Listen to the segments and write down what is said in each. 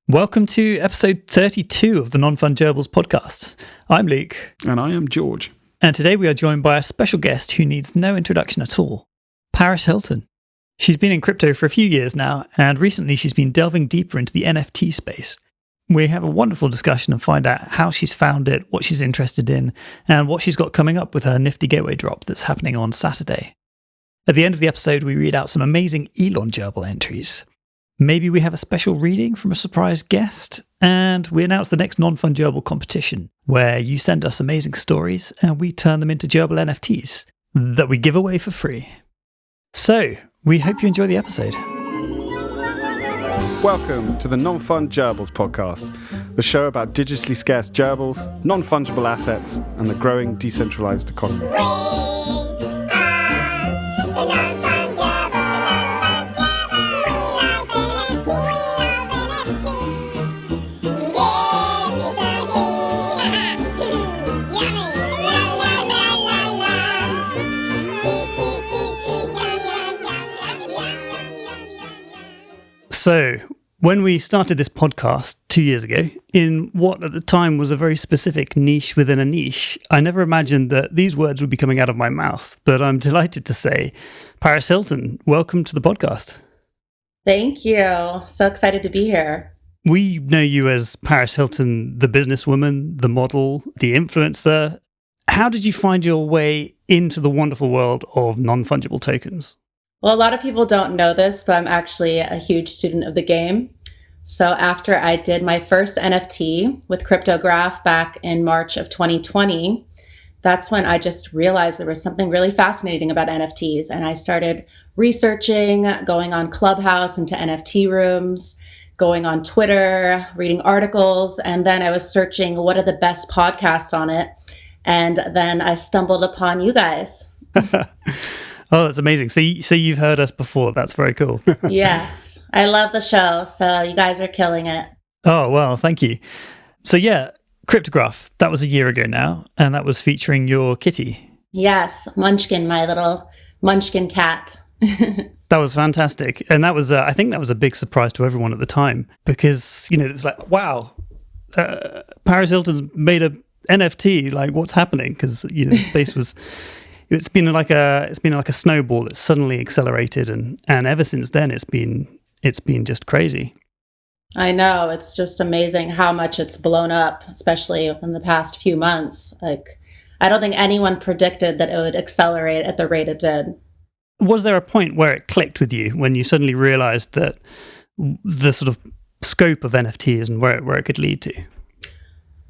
Welcome to episode 32 of the NonFunGerbils podcast. I'm Luke. And I am George. And today we are joined by a special guest who needs no introduction at all, Paris Hilton. She's been in crypto for a few years now, and recently she's been delving deeper into the NFT space. We have a wonderful discussion and find out how she's found it, what she's interested in, and what she's got coming up with her Nifty Gateway drop that's happening on Saturday. At the end of the episode, we read out some amazing Elon Gerbil entries. Maybe we have a special reading from a surprise guest, and we announce the next NonFunGerbil competition, where you send us amazing stories and we turn them into Gerbil NFTs that we give away for free. So, we hope you enjoy the episode. Welcome to the NonFunGerbils podcast, the show about digitally scarce gerbils, non-fungible assets, and the growing decentralized economy. So, when we started this podcast 2 years ago, in what at the time was a very specific niche within a niche, I never imagined that these words would be coming out of my mouth. But I'm delighted to say, Paris Hilton, welcome to the podcast. Thank you. So excited to be here. We know you as Paris Hilton, the businesswoman, the model, the influencer. How did you find your way into the wonderful world of non-fungible tokens? Well, a lot of people don't know this, but I'm actually a huge student of the game. So after I did my first NFT with Cryptograph back in March of 2020, that's when I just realized there was something really fascinating about NFTs. And I started researching, going on Clubhouse into NFT rooms, going on Twitter, reading articles. And then I was searching what are the best podcasts on it. And then I stumbled upon you guys. Oh, that's amazing. So you've heard us before. That's very cool. Yes. I love the show. So you guys are killing it. Oh, well, thank you. So yeah, Cryptograph, that was a year ago now, and that was featuring your kitty. Yes. Munchkin, my little Munchkin cat. That was fantastic. And that was, I think that was a big surprise to everyone at the time because, it's like, wow, Paris Hilton's made a NFT. Like, what's happening? Because, the space was... It's been like a snowball that's suddenly accelerated, and ever since then it's been just crazy. I know, it's just amazing how much it's blown up, especially within the past few months. Like, I don't think anyone predicted that it would accelerate at the rate it did. Was there a point where it clicked with you when you suddenly realized that the sort of scope of NFTs and where it could lead to?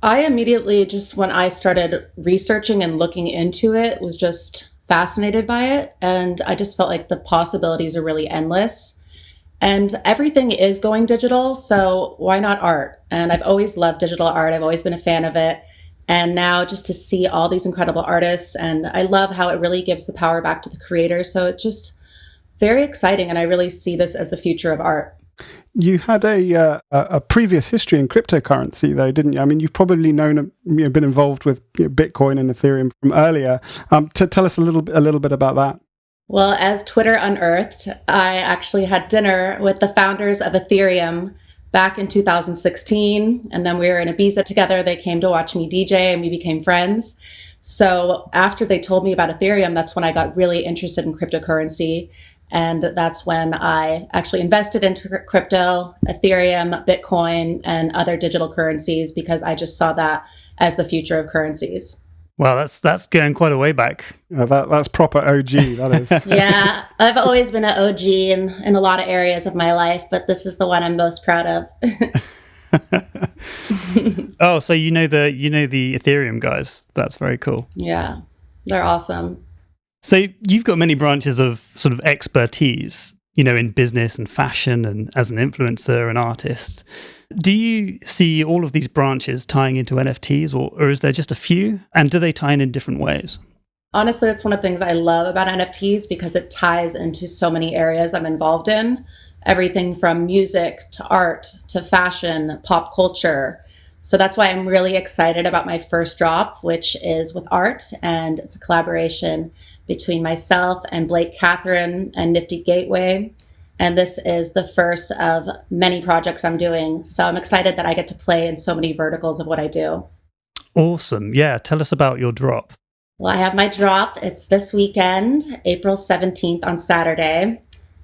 I immediately, just when I started researching and looking into it, was just fascinated by it. And I just felt like the possibilities are really endless. And everything is going digital, so why not art? And I've always loved digital art. I've always been a fan of it. And now just to see all these incredible artists, and I love how it really gives the power back to the creators. So it's just very exciting. And I really see this as the future of art. You had a previous history in cryptocurrency, though, didn't you? I mean, you've probably been involved with Bitcoin and Ethereum from earlier. To tell us a little bit about that. Well, as Twitter unearthed, I actually had dinner with the founders of Ethereum back in 2016, and then we were in Ibiza together. They came to watch me DJ, and we became friends. So after they told me about Ethereum, that's when I got really interested in cryptocurrency. And that's when I actually invested into crypto, Ethereum, Bitcoin, and other digital currencies because I just saw that as the future of currencies. Wow, that's going quite a way back. That's proper OG, that is. Yeah, I've always been an OG in a lot of areas of my life, but this is the one I'm most proud of. Oh, so you know the Ethereum guys. That's very cool. Yeah, they're awesome. So you've got many branches of sort of expertise, in business and fashion and as an influencer and artist. Do you see all of these branches tying into NFTs or is there just a few? And do they tie in different ways? Honestly, that's one of the things I love about NFTs because it ties into so many areas I'm involved in. Everything from music to art to fashion, pop culture. So that's why I'm really excited about my first drop, which is with art. And it's a collaboration between myself and Blake Catherine and Nifty Gateway. And this is the first of many projects I'm doing. So I'm excited that I get to play in so many verticals of what I do. Awesome. Yeah. Tell us about your drop. Well, I have my drop. It's this weekend, April 17th on Saturday,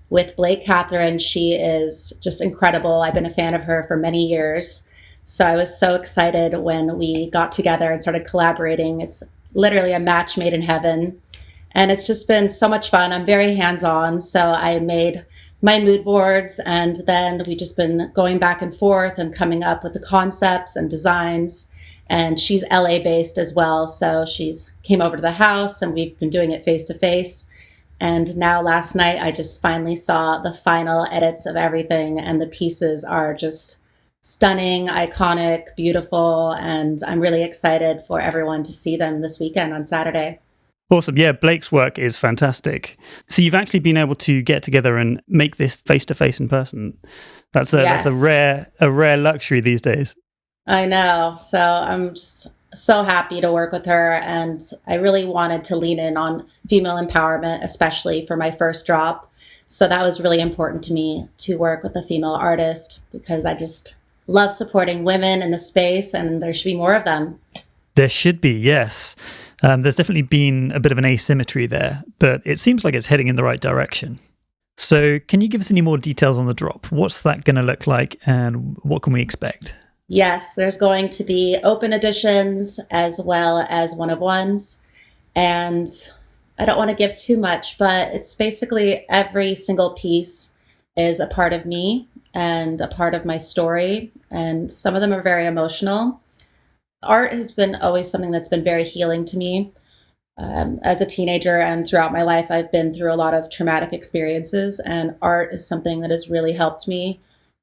with Blake Catherine. She is just incredible. I've been a fan of her for many years. So I was so excited when we got together and started collaborating. It's literally a match made in heaven. And it's just been so much fun. I'm very hands-on. So I made my mood boards, and then we've just been going back and forth and coming up with the concepts and designs. And she's LA based as well. So she's came over to the house and we've been doing it face to face. And now last night, I just finally saw the final edits of everything, and the pieces are just stunning, iconic, beautiful. And I'm really excited for everyone to see them this weekend on Saturday. Awesome. Yeah, Blake's work is fantastic. So you've actually been able to get together and make this face to face in person. That's a rare luxury these days. I know. So I'm just so happy to work with her. And I really wanted to lean in on female empowerment, especially for my first drop. So that was really important to me to work with a female artist, because I just love supporting women in the space, and there should be more of them. There should be, yes. There's definitely been a bit of an asymmetry there, but it seems like it's heading in the right direction. So can you give us any more details on the drop? What's that going to look like, and what can we expect? Yes, there's going to be open editions as well as one-of-ones. And I don't want to give too much, but it's basically every single piece is a part of me and a part of my story. And some of them are very emotional. Art has been always something that's been very healing to me. As a teenager and throughout my life, I've been through a lot of traumatic experiences, and art is something that has really helped me.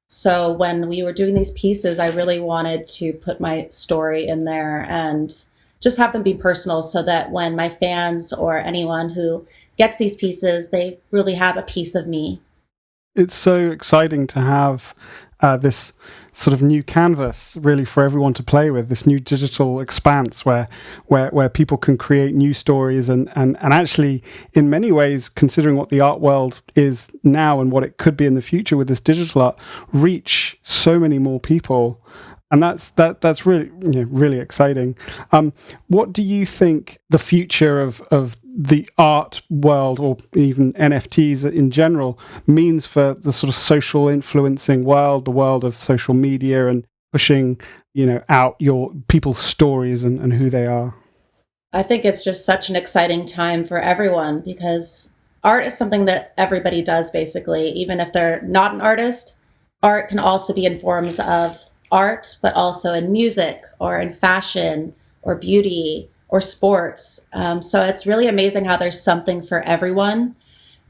So when we were doing these pieces, I really wanted to put my story in there and just have them be personal, so that when my fans or anyone who gets these pieces, they really have a piece of me. It's so exciting to have this sort of new canvas really for everyone to play with, this new digital expanse where people can create new stories and actually, in many ways, considering what the art world is now and what it could be in the future with this digital art, reach so many more people. And that's really, really exciting. What do you think the future of the art world, or even NFTs in general, means for the sort of social influencing world, the world of social media and pushing, out your people's stories and who they are? I think it's just such an exciting time for everyone, because art is something that everybody does, basically. Even if they're not an artist, art can also be in forms of art, but also in music or in fashion or beauty or sports. So it's really amazing how there's something for everyone.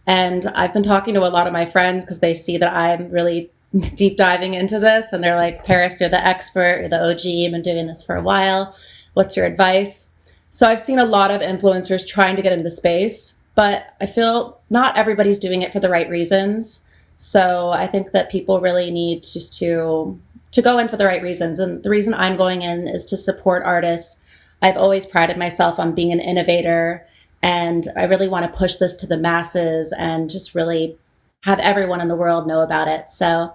And I've been talking to a lot of my friends because they see that I'm really deep diving into this. And they're like, Paris, you're the expert, you're the OG, you've been doing this for a while. What's your advice? So I've seen a lot of influencers trying to get into the space, but I feel not everybody's doing it for the right reasons. So I think that people really need to go in for the right reasons. And the reason I'm going in is to support artists. I've always prided myself on being an innovator, and I really want to push this to the masses and just really have everyone in the world know about it. So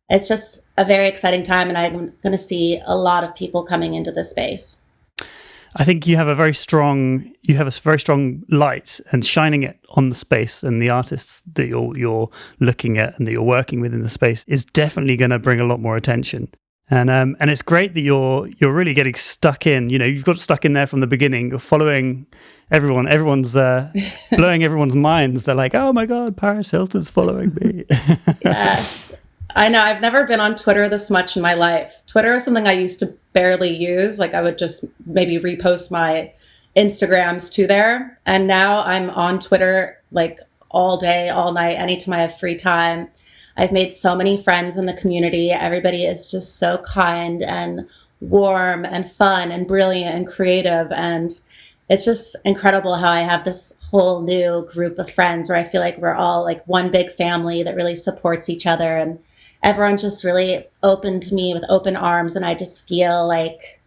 it's just a very exciting time, and I'm going to see a lot of people coming into this space. I think you have a very strong light, and shining it on the space and the artists that you're looking at and that you're working with in the space is definitely going to bring a lot more attention. And it's great that you're really getting stuck in. You've got stuck in there from the beginning. You're following everyone. Everyone's blowing everyone's minds. They're like, "Oh my God, Paris Hilton's following me." Yes. I know. I've never been on Twitter this much in my life. Twitter is something I used to barely use. Like, I would just maybe repost my Instagrams to there. And now I'm on Twitter like all day, all night, anytime I have free time. I've made so many friends in the community. Everybody is just so kind and warm and fun and brilliant and creative. And it's just incredible how I have this whole new group of friends where I feel like we're all like one big family that really supports each other. And everyone's just really open to me with open arms. And I just feel like,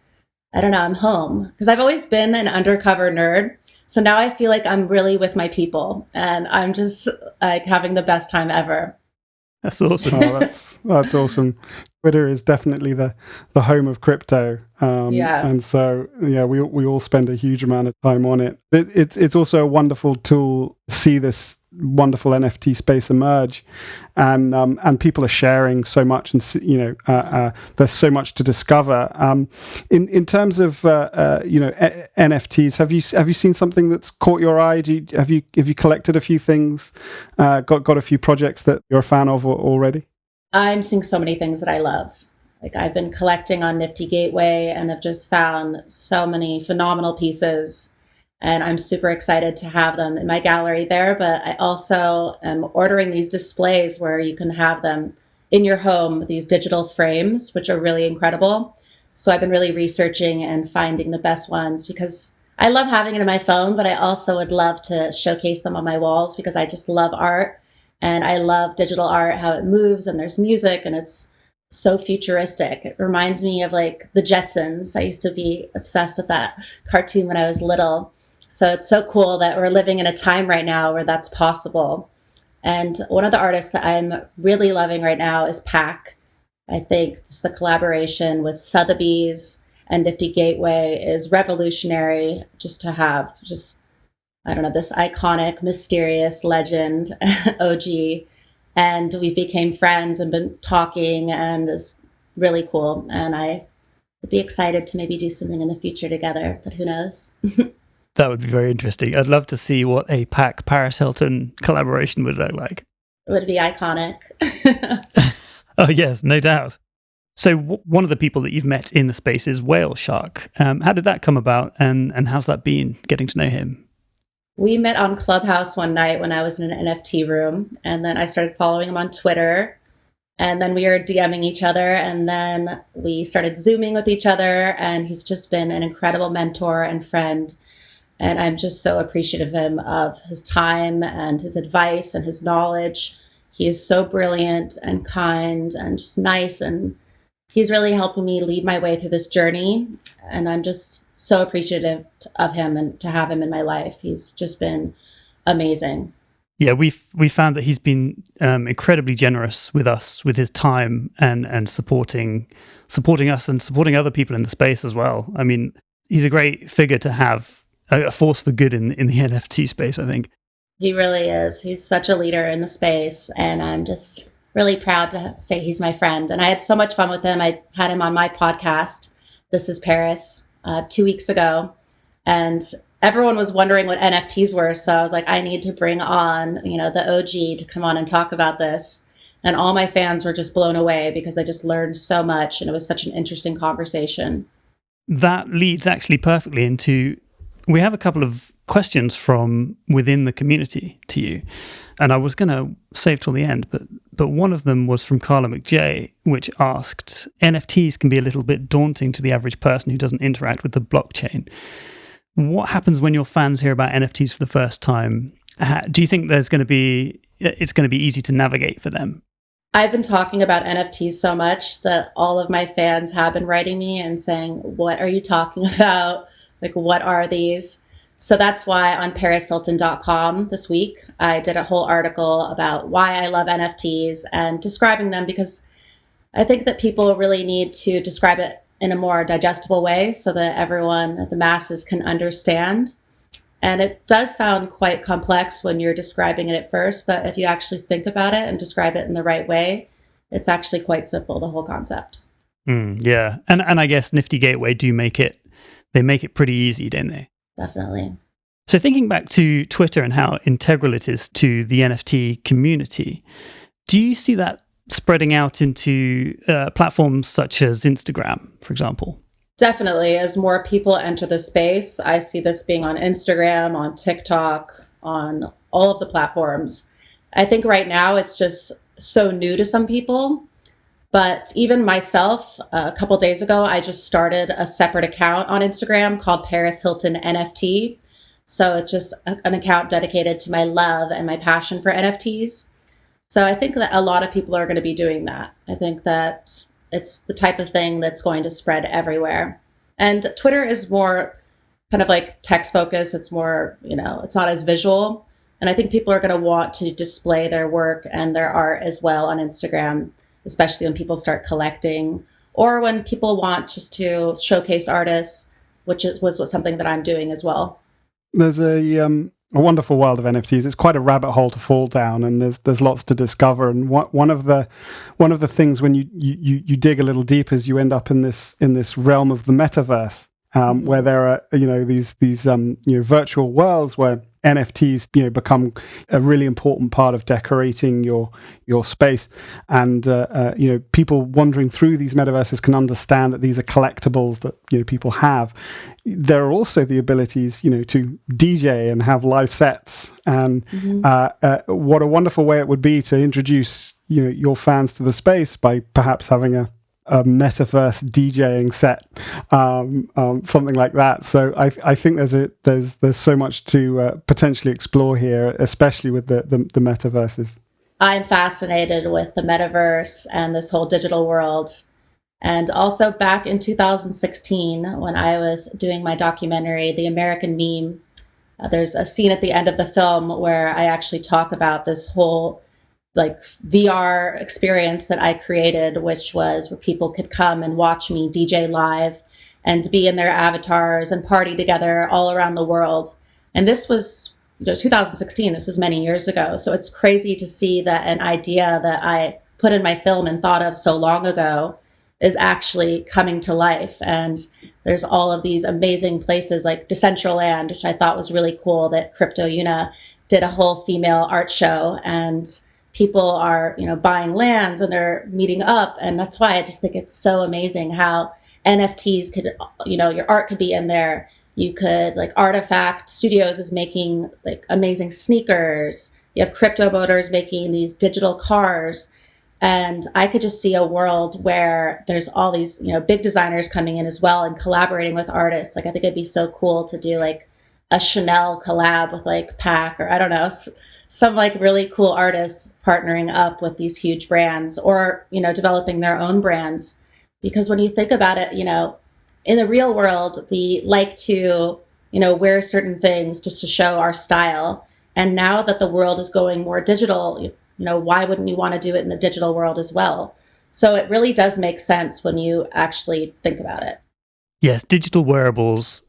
I don't know, I'm home, because I've always been an undercover nerd. So now I feel like I'm really with my people, and I'm just like having the best time ever. That's awesome. Oh, that's awesome. Twitter is definitely the home of crypto, Yes. and so yeah, we all spend a huge amount of time on it. It's also a wonderful tool to see this wonderful NFT space emerge, and people are sharing so much, and there's so much to discover. In terms of NFTs, have you seen something that's caught your eye? Have you collected a few things? Got a few projects that you're a fan of already? I'm seeing so many things that I love. Like I've been collecting on Nifty Gateway and have just found so many phenomenal pieces. And I'm super excited to have them in my gallery there. But I also am ordering these displays where you can have them in your home, these digital frames, which are really incredible. So I've been really researching and finding the best ones because I love having it in my phone, but I also would love to showcase them on my walls because I just love art. And I love digital art, how it moves and there's music and it's so futuristic. It reminds me of like the Jetsons. I used to be obsessed with that cartoon when I was little. So it's so cool that we're living in a time right now where that's possible. And one of the artists that I'm really loving right now is Pac. I think it's the collaboration with Sotheby's and Nifty Gateway is revolutionary just to have I don't know, this iconic, mysterious legend, OG. And we became friends and been talking and it's really cool. And I would be excited to maybe do something in the future together, but who knows? That would be very interesting. I'd love to see what a Pac Paris Hilton collaboration would look like. It would be iconic. Oh, yes, no doubt. So one of the people that you've met in the space is Whale Shark. How did that come about and how's that been, getting to know him? We met on Clubhouse one night when I was in an NFT room, and then I started following him on Twitter, and then we were DMing each other, and then we started Zooming with each other, and he's just been an incredible mentor and friend, and I'm just so appreciative of him, of his time and his advice and his knowledge. He is so brilliant and kind and just nice, and he's really helping me lead my way through this journey, and I'm just so appreciative of him and to have him in my life. He's just been amazing. Yeah, we found that he's been incredibly generous with us, with his time and supporting us and supporting other people in the space as well. I mean, he's a great figure to have, a force for good in the NFT space, I think. He really is. He's such a leader in the space, and I'm just really proud to say he's my friend. And I had so much fun with him. I had him on my podcast, This is Paris, 2 weeks ago, and everyone was wondering what NFTs were. So I was like, I need to bring on, the OG to come on and talk about this. And all my fans were just blown away because they just learned so much. And it was such an interesting conversation. That leads actually perfectly into, we have a couple of questions from within the community to you. And I was going to save till the end, but one of them was from Carla McJ, which asked, NFTs can be a little bit daunting to the average person who doesn't interact with the blockchain. What happens when your fans hear about NFTs for the first time? Do you think it's going to be easy to navigate for them? I've been talking about NFTs so much that all of my fans have been writing me and saying, what are you talking about? Like, what are these? So that's why on parishilton.com this week, I did a whole article about why I love NFTs and describing them, because I think that people really need to describe it in a more digestible way so that everyone, the masses, can understand. And it does sound quite complex when you're describing it at first, but if you actually think about it and describe it in the right way, it's actually quite simple, the whole concept. Yeah. And I guess Nifty Gateway make it pretty easy, don't they? Definitely. So thinking back to Twitter and how integral it is to the NFT community, do you see that spreading out into platforms such as Instagram, for example? Definitely. As more people enter the space, I see this being on Instagram, on TikTok, on all of the platforms. I think right now it's just so new to some people. But even myself, a couple days ago, I just started a separate account on Instagram called Paris Hilton NFT. So it's just an account dedicated to my love and my passion for NFTs. So I think that a lot of people are going to be doing that. I think that it's the type of thing that's going to spread everywhere. And Twitter is more kind of like text focused. It's more, it's not as visual. And I think people are going to want to display their work and their art as well on Instagram, especially when people start collecting or when people want just to showcase artists, was something that I'm doing as well. There's a wonderful world of NFTs. It's quite a rabbit hole to fall down, and there's lots to discover. And one of the things when you dig a little deeper is you end up in this realm of the metaverse, where there are these virtual worlds where NFTs become a really important part of decorating your space, and people wandering through these metaverses can understand that these are collectibles that people have. There are also the abilities to DJ and have live sets, and what a wonderful way it would be to introduce your fans to the space by perhaps having a metaverse DJing set, something like that. So I think there's so much to potentially explore here, especially with the metaverses. I'm fascinated with the metaverse and this whole digital world. And also back in 2016, when I was doing my documentary, The American Meme, there's a scene at the end of the film where I actually talk about this whole VR experience that I created, which was where people could come and watch me DJ live and be in their avatars and party together all around the world. And this was 2016. This was many years ago. So it's crazy to see that an idea that I put in my film and thought of so long ago is actually coming to life. And there's all of these amazing places like Decentraland, which I thought was really cool, that Crypto Una did a whole female art show, and people are, buying lands and they're meeting up. And that's why I just think it's so amazing how NFTs could, your art could be in there. You could, Artifact Studios is making amazing sneakers. You have crypto boaters making these digital cars. And I could just see a world where there's all these, big designers coming in as well and collaborating with artists. I think it'd be so cool to do a Chanel collab with Pac, or I don't know, some really cool artists partnering up with these huge brands, or, developing their own brands. Because when you think about it, in the real world, we like to, wear certain things just to show our style. And now that the world is going more digital, why wouldn't you want to do it in the digital world as well? So it really does make sense when you actually think about it. Yes, digital wearables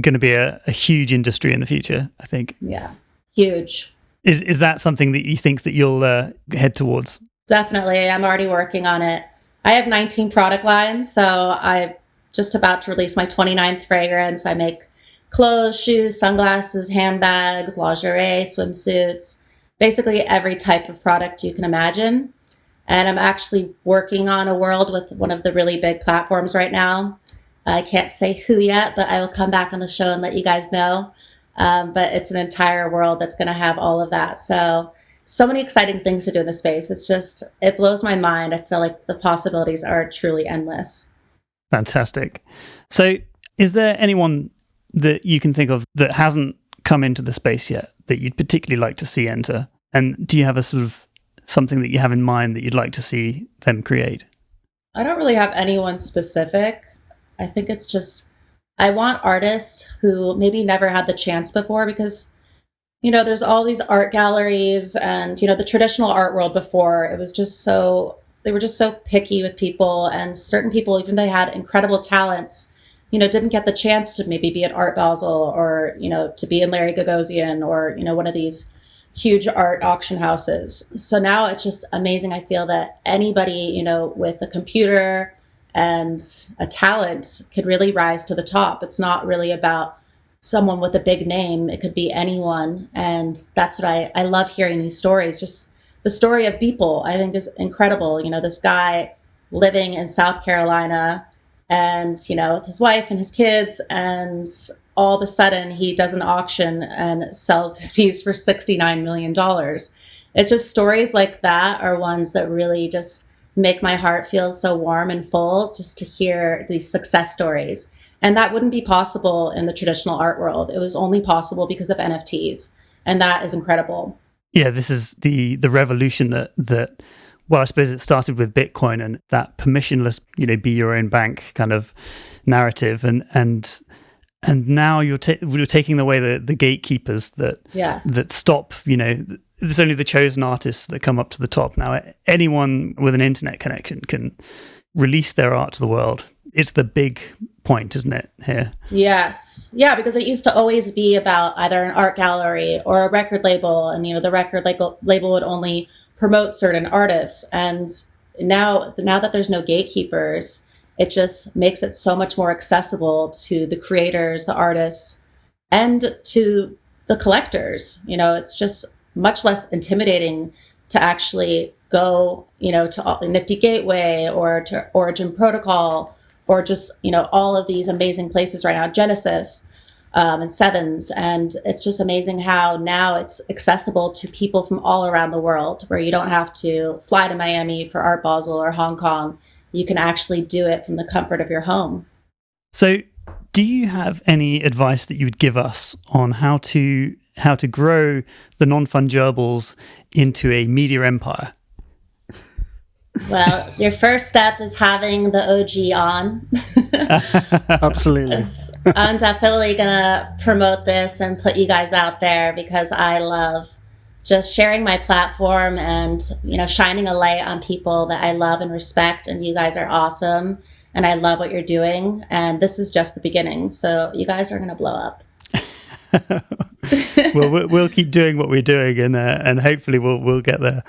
going to be a huge industry in the future, I think. Yeah, huge. Is that something that you think that you'll head towards? Definitely. I'm already working on it. I have 19 product lines, so I'm just about to release my 29th fragrance. I make clothes, shoes, sunglasses, handbags, lingerie, swimsuits, basically every type of product you can imagine. And I'm actually working on a world with one of the really big platforms right now. I can't say who yet, but I will come back on the show and let you guys know. But it's an entire world that's going to have all of that. So many exciting things to do in the space. It blows my mind. I feel like the possibilities are truly endless. Fantastic. So is there anyone that you can think of that hasn't come into the space yet that you'd particularly like to see enter? And do you have a sort of something that you have in mind that you'd like to see them create? I don't really have anyone specific. I think it's just, I want artists who maybe never had the chance before, because, there's all these art galleries and, the traditional art world before, they were just so picky with people, and certain people, even they had incredible talents, didn't get the chance to maybe be at Art Basel or, to be in Larry Gagosian or, one of these huge art auction houses. So now it's just amazing. I feel that anybody, with a computer and a talent could really rise to the top. It's not really about someone with a big name. It could be anyone. And that's what I love hearing these stories. Just the story of Beeple, I think, is incredible. This guy living in South Carolina and, with his wife and his kids, and all of a sudden he does an auction and sells his piece for $69 million. It's just stories like that are ones that really just make my heart feel so warm and full, just to hear these success stories. And that wouldn't be possible in the traditional art world. It was only possible because of NFTs. And that is incredible. Yeah, this is the revolution that well, I suppose it started with Bitcoin and that permissionless, be your own bank kind of narrative. And And now you're taking away the gatekeepers that stop, there's only the chosen artists that come up to the top. Now, anyone with an internet connection can release their art to the world. It's the big point, isn't it, here? Yes. Yeah, because it used to always be about either an art gallery or a record label. And, the record label would only promote certain artists. And now that there's no gatekeepers, it just makes it so much more accessible to the creators, the artists, and to the collectors. It's just much less intimidating to actually go, to Nifty Gateway or to Origin Protocol or just, all of these amazing places right now, Genesis and Sevens. And it's just amazing how now it's accessible to people from all around the world, where you don't have to fly to Miami for Art Basel or Hong Kong. You can actually do it from the comfort of your home. So do you have any advice that you would give us on how to grow the NonFunGerbils into a media empire? Well, your first step is having the OG on. Absolutely. I'm definitely going to promote this and put you guys out there because I love just sharing my platform and, shining a light on people that I love and respect. And you guys are awesome. And I love what you're doing. And this is just the beginning. So you guys are going to blow up. Well, we'll keep doing what we're doing, and hopefully we'll get there.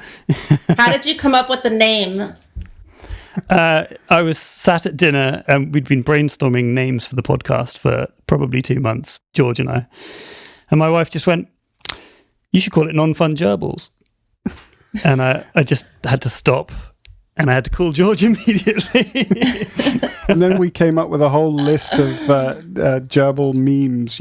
How did you come up with the name? I was sat at dinner and we'd been brainstorming names for the podcast for probably 2 months, George and I. And my wife just went, "You should call it NonFunGerbils." And I just had to stop. And I had to call George immediately. And then we came up with a whole list of gerbil memes.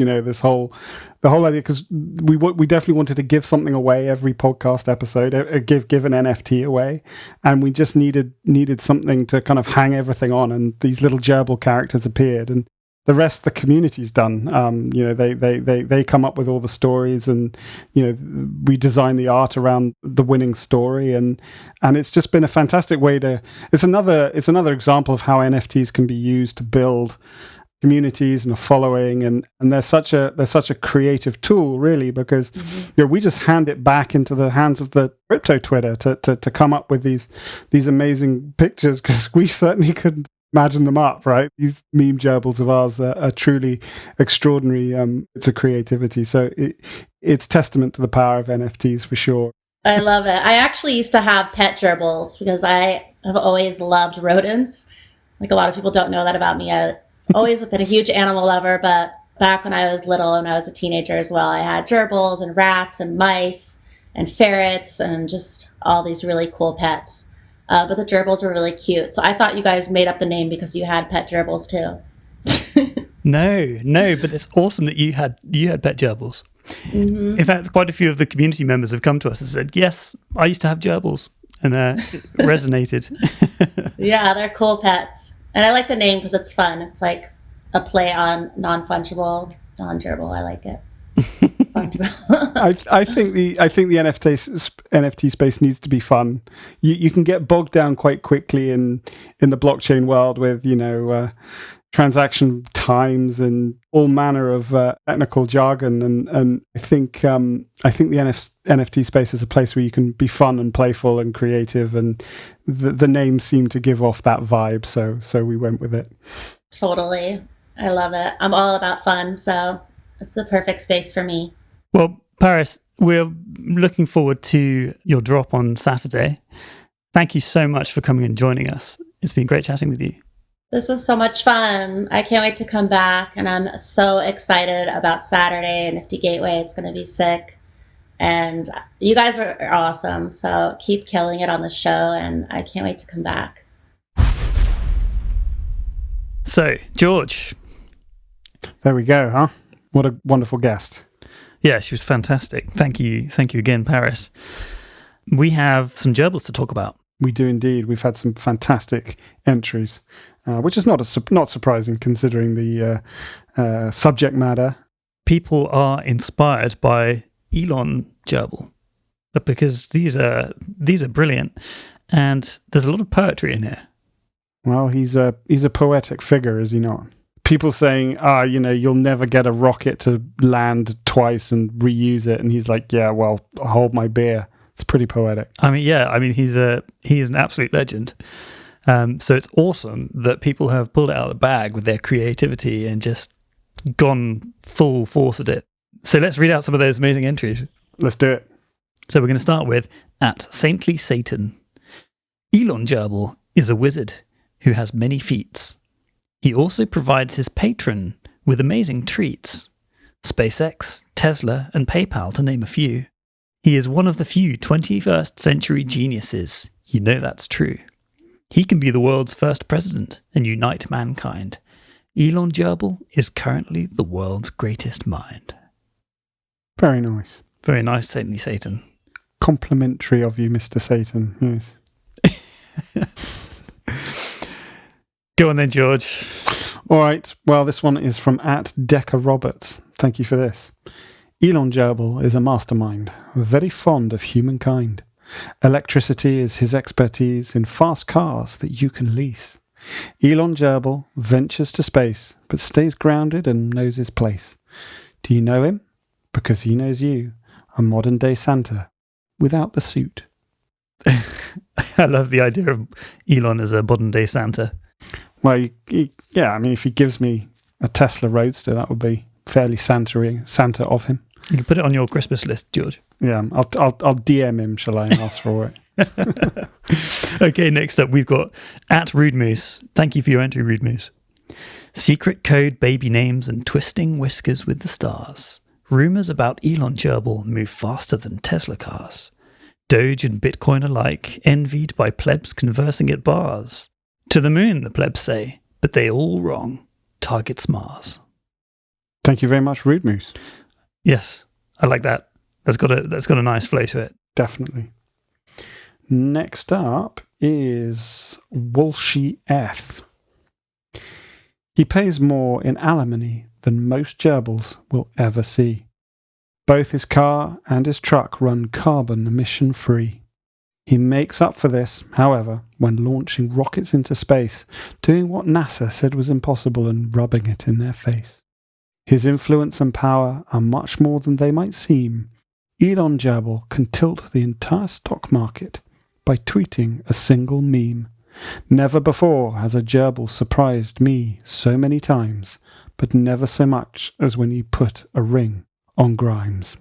The whole idea, because we definitely wanted to give something away every podcast episode, give an NFT away, and we just needed something to kind of hang everything on. And these little gerbil characters appeared, and the rest the community's done. They come up with all the stories, and we design the art around the winning story, and it's just been a fantastic way to. It's another example of how NFTs can be used to build communities and a following, and they're such a creative tool, really, because we just hand it back into the hands of the crypto Twitter to come up with these amazing pictures, because we certainly couldn't imagine them up, right? These meme gerbils of ours are truly extraordinary. It's a creativity, so it's testament to the power of NFTs for sure. I love it. I actually used to have pet gerbils because I have always loved rodents. Like, a lot of people don't know that about me. I always been a huge animal lover, but back when I was little and I was a teenager as well, I had gerbils and rats and mice and ferrets and just all these really cool pets. But the gerbils were really cute. So I thought you guys made up the name because you had pet gerbils too. No, but it's awesome that you had pet gerbils. Mm-hmm. In fact, quite a few of the community members have come to us and said, "Yes, I used to have gerbils," and it resonated. Yeah, they're cool pets. And I like the name because it's fun. It's like a play on non-fungible, non-gerbil. I like it. I think the NFT space needs to be fun. You can get bogged down quite quickly in the blockchain world with transaction times and all manner of technical jargon, and I think the NFT space is a place where you can be fun and playful and creative, and the name seemed to give off that vibe, so we went with it. Totally. I love it. I'm all about fun, so it's the perfect space for me. Well, Paris, we're looking forward to your drop on Saturday. Thank you so much for coming and joining us. It's been great chatting with you. This was so much fun. I can't wait to come back, and I'm so excited about Saturday and Nifty Gateway. It's going to be sick, and you guys are awesome, so keep killing it on the show, and I can't wait to come back. So, George. There we go, huh? What a wonderful guest. Yeah, she was fantastic. Thank you again, Paris. We have some gerbils to talk about. We do indeed. We've had some fantastic entries, which is not surprising considering the subject matter. People are inspired by Elon Gerbil because these are brilliant, and there's a lot of poetry in here. Well, he's a poetic figure, is he not? people saying, you'll never get a rocket to land twice and reuse it. And he's like, yeah, well, hold my beer. It's pretty poetic. He is an absolute legend. So it's awesome that people have pulled it out of the bag with their creativity and just gone full force at it. So let's read out some of those amazing entries. Let's do it. So we're going to start with @Saintly Satan. Elon Gerbil is a wizard who has many feats. He also provides his patron with amazing treats. SpaceX, Tesla, and PayPal, to name a few. He is one of the few 21st century geniuses. You know that's true. He can be the world's first president and unite mankind. Elon Gerbil is currently the world's greatest mind. Very nice. Very nice, Saintly Satan. Complimentary of you, Mr. Satan. Yes. Go on then, George. All right. Well, this one is from @DeccaRoberts. Thank you for this. Elon Gerbil is a mastermind, very fond of humankind. Electricity is his expertise in fast cars that you can lease. Elon Gerbil ventures to space, but stays grounded and knows his place. Do you know him? Because he knows you, a modern-day Santa, without the suit. I love the idea of Elon as a modern-day Santa. Well, if he gives me a Tesla Roadster, that would be fairly Santa of him. You can put it on your Christmas list, George. Yeah, I'll DM him, shall I, and ask for it. Okay, next up we've got @RudeMoose. Thank you for your entry, RudeMoose. Secret code, baby names, and twisting whiskers with the stars. Rumours about Elon Gerbil move faster than Tesla cars. Doge and Bitcoin alike, envied by plebs conversing at bars. To the moon, the plebs say, but they all wrong. Target's Mars. Thank you very much, Rude Moose. Yes, I like that. That's got a nice flow to it. Definitely. Next up is Walshy F. He pays more in alimony than most gerbils will ever see. Both his car and his truck run carbon emission free. He makes up for this, however, when launching rockets into space, doing what NASA said was impossible and rubbing it in their face. His influence and power are much more than they might seem. Elon Gerbil can tilt the entire stock market by tweeting a single meme. Never before has a gerbil surprised me so many times, but never so much as when he put a ring on Grimes.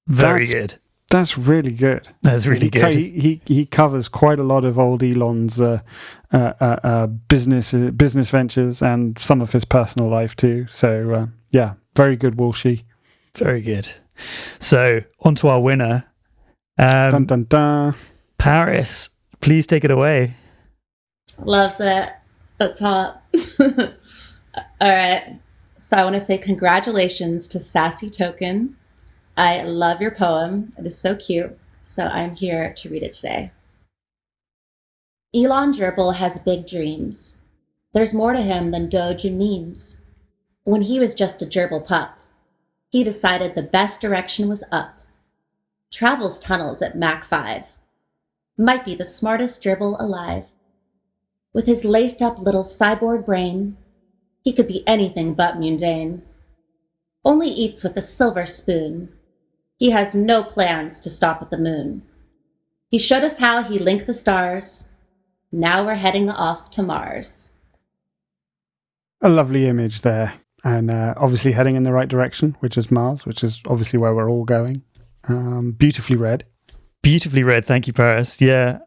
Very good. That's really good. That's really good. He covers quite a lot of old Elon's business ventures and some of his personal life too. So very good, Walshy. Very good. So on to our winner. Dun, dun, dun. Paris, please take it away. Loves it. That's hot. All right. So I want to say congratulations to Sassy Token. I love your poem. It is so cute. So I'm here to read it today. Elon Gerbil has big dreams. There's more to him than Doge and memes. When he was just a gerbil pup, he decided the best direction was up. Travels tunnels at Mach 5. Might be the smartest gerbil alive. With his laced-up little cyborg brain, he could be anything but mundane. Only eats with a silver spoon. He has no plans to stop at the moon. He showed us how he linked the stars. Now we're heading off to Mars. A lovely image there. And obviously heading in the right direction, which is Mars, which is obviously where we're all going. Beautifully read. Beautifully read. Thank you, Paris. Yeah.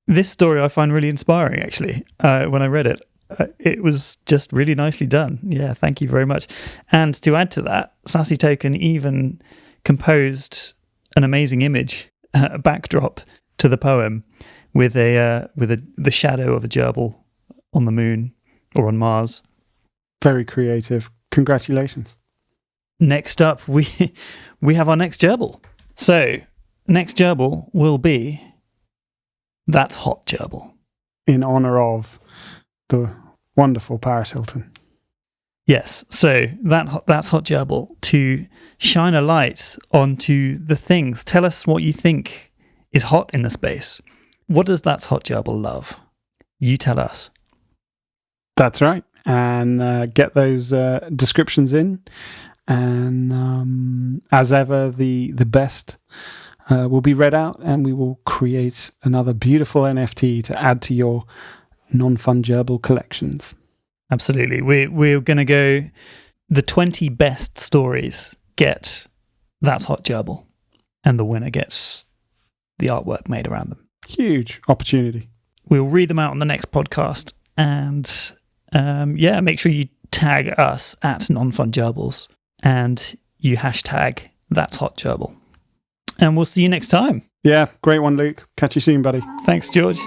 This story I find really inspiring, actually. When I read it, it was just really nicely done. Yeah, thank you very much. And to add to that, Sassy Token even composed an amazing image, a backdrop to the poem with the shadow of a gerbil on the moon or on Mars. Very creative. Congratulations. Next up, we have our next gerbil. So, next gerbil will be That's Hot Gerbil. In honor of the wonderful Paris Hilton. Yes, so that's Hot Gerbil, to shine a light onto the things. Tell us what you think is hot in the space. What does That's Hot Gerbil love? You tell us. That's right. and get those descriptions in. And as ever, the best will be read out, and we will create another beautiful NFT to add to your NonFunGerbil collections. Absolutely. We're going to go the 20 best stories get That's Hot Gerbil, and the winner gets the artwork made around them. Huge opportunity. We'll read them out on the next podcast, and make sure you tag us at NonFunGerbils and you hashtag That's Hot Gerbil. And we'll see you next time. Yeah, great one, Luke. Catch you soon, buddy. Thanks, George.